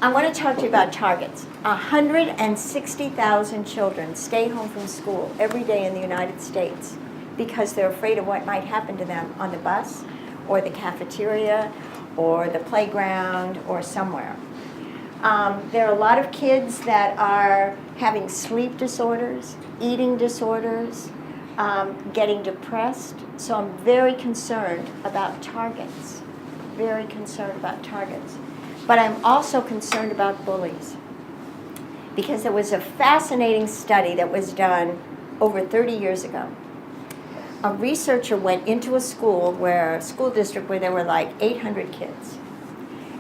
I want to talk to you about targets. 160,000 children stay home from school every day in the United States because they're afraid of what might happen to them on the bus or the cafeteria or the playground or somewhere. There are a lot of kids that are having sleep disorders, eating disorders, getting depressed. So I'm very concerned about targets, very concerned about targets. But I'm also concerned about bullies, because there was a fascinating study that was done over 30 years ago. A researcher went into a school district where there were like 800 kids,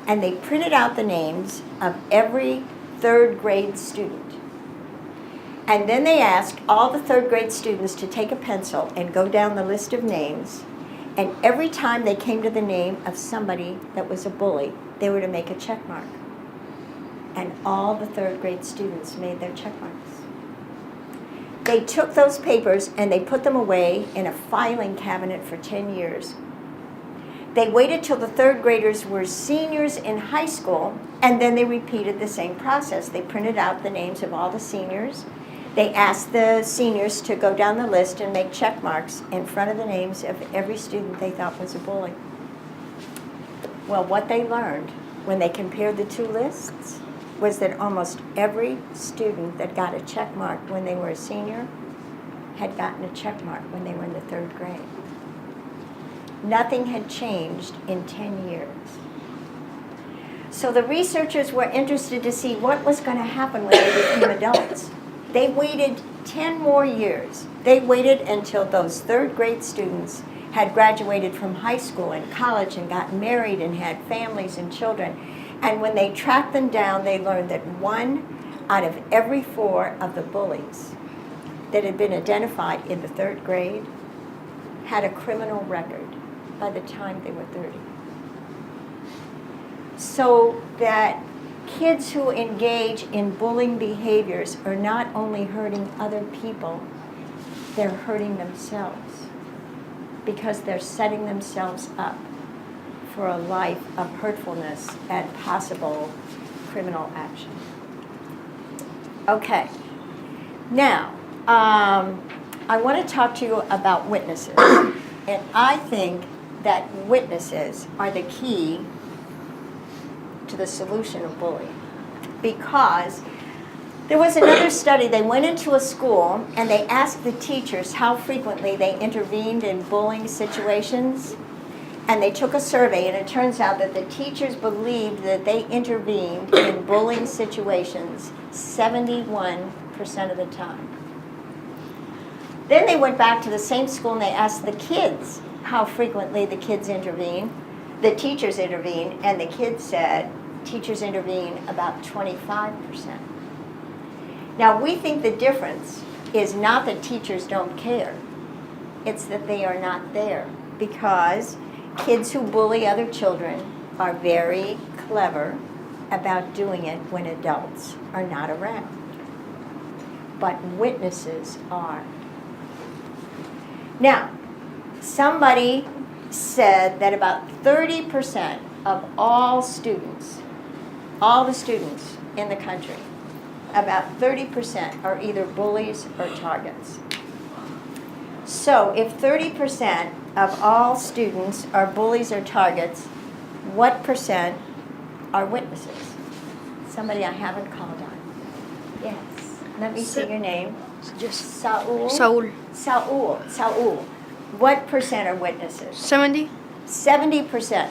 and they printed out the names of every third grade student. And then they asked all the third grade students to take a pencil and go down the list of names, and every time they came to the name of somebody that was a bully, they were to make a check mark. And all the third grade students made their check marks. They took those papers and they put them away in a filing cabinet for 10 years. They waited till the third graders were seniors in high school, and then they repeated the same process. They printed out the names of all the seniors. They asked the seniors to go down the list and make check marks in front of the names of every student they thought was a bully. Well, what they learned when they compared the two lists was that almost every student that got a check mark when they were a senior had gotten a check mark when they were in the third grade. Nothing had changed in 10 years. So the researchers were interested to see what was going to happen when they became adults. They waited 10 more years. They waited until those third grade students had graduated from high school and college and got married and had families and children. And when they tracked them down, they learned that 1 out of every 4 of the bullies that had been identified in the third grade had a criminal record by the time they were 30. So that kids who engage in bullying behaviors are not only hurting other people, they're hurting themselves, because they're setting themselves up for a life of hurtfulness and possible criminal action. Okay, now I want to talk to you about witnesses. And I think that witnesses are the key to the solution of bullying, because there was another study. They went into a school and they asked the teachers how frequently they intervened in bullying situations, and they took a survey, and it turns out that the teachers believed that they intervened in bullying situations 71% of the time. Then they went back to the same school and they asked the kids how frequently the teachers intervened, and the kids said teachers intervene about 25%. Now, we think the difference is not that teachers don't care, it's that they are not there, because kids who bully other children are very clever about doing it when adults are not around. But witnesses are. Now, somebody said that about 30% of all students, all the students in the country, about 30% are either bullies or targets. So if 30% of all students are bullies or targets, what percent are witnesses? Somebody I haven't called on. Yes. Let me see your name. Just Saul. Saul. What percent are witnesses? 70. 70%.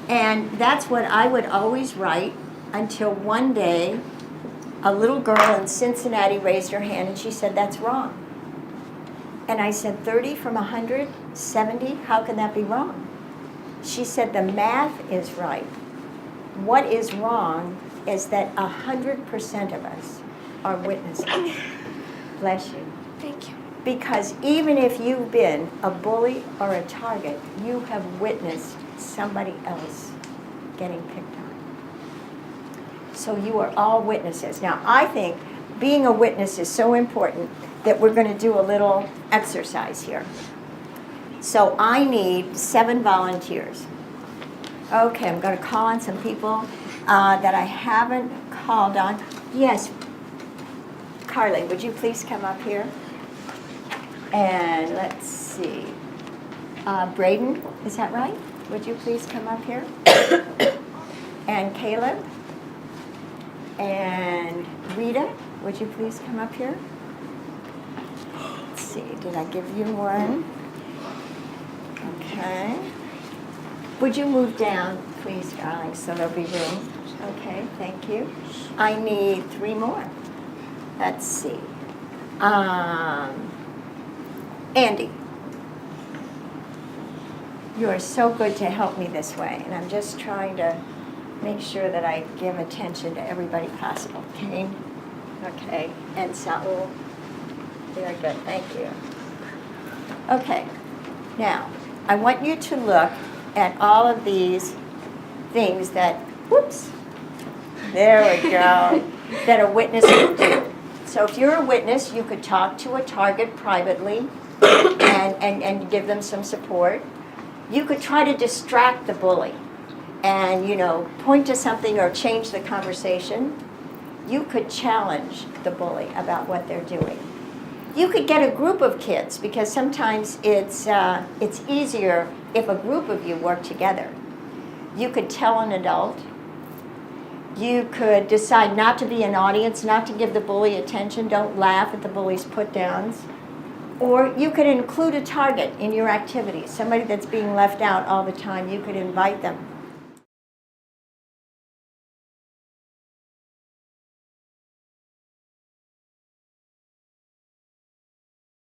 And that's what I would always write until one day a little girl in Cincinnati raised her hand and she said, "That's wrong." And I said, 30 from 100, 70, how can that be wrong? She said, the math is right. What is wrong is that 100% of us are witnesses. Bless you. Thank you. Because even if you've been a bully or a target, you have witnessed somebody else getting picked on. So you are all witnesses. Now, I think being a witness is so important that we're going to do a little exercise here. So I need 7 volunteers. Okay, I'm going to call on some people that I haven't called on. Yes, Carly, would you please come up here? And let's see. Braden, is that right? Would you please come up here? And Caleb? And Rita, would you please come up here? Let's see, did I give you one? Okay. Would you move down, please, darling, so there'll be room? Okay, thank you. I need 3 more. Let's see. Andy, you are so good to help me this way, and I'm just trying to make sure that I give attention to everybody possible. Kane? Okay, and Saul? Very good, thank you. Okay, now, I want you to look at all of these things that, whoops, there we go, that a witness would do. So if you're a witness, you could talk to a target privately and give them some support. You could try to distract the bully and, point to something or change the conversation. You could challenge the bully about what they're doing. You could get a group of kids, because sometimes it's easier if a group of you work together. You could tell an adult. You could decide not to be an audience, not to give the bully attention. Don't laugh at the bully's put-downs. Or you could include a target in your activities, somebody that's being left out all the time. You could invite them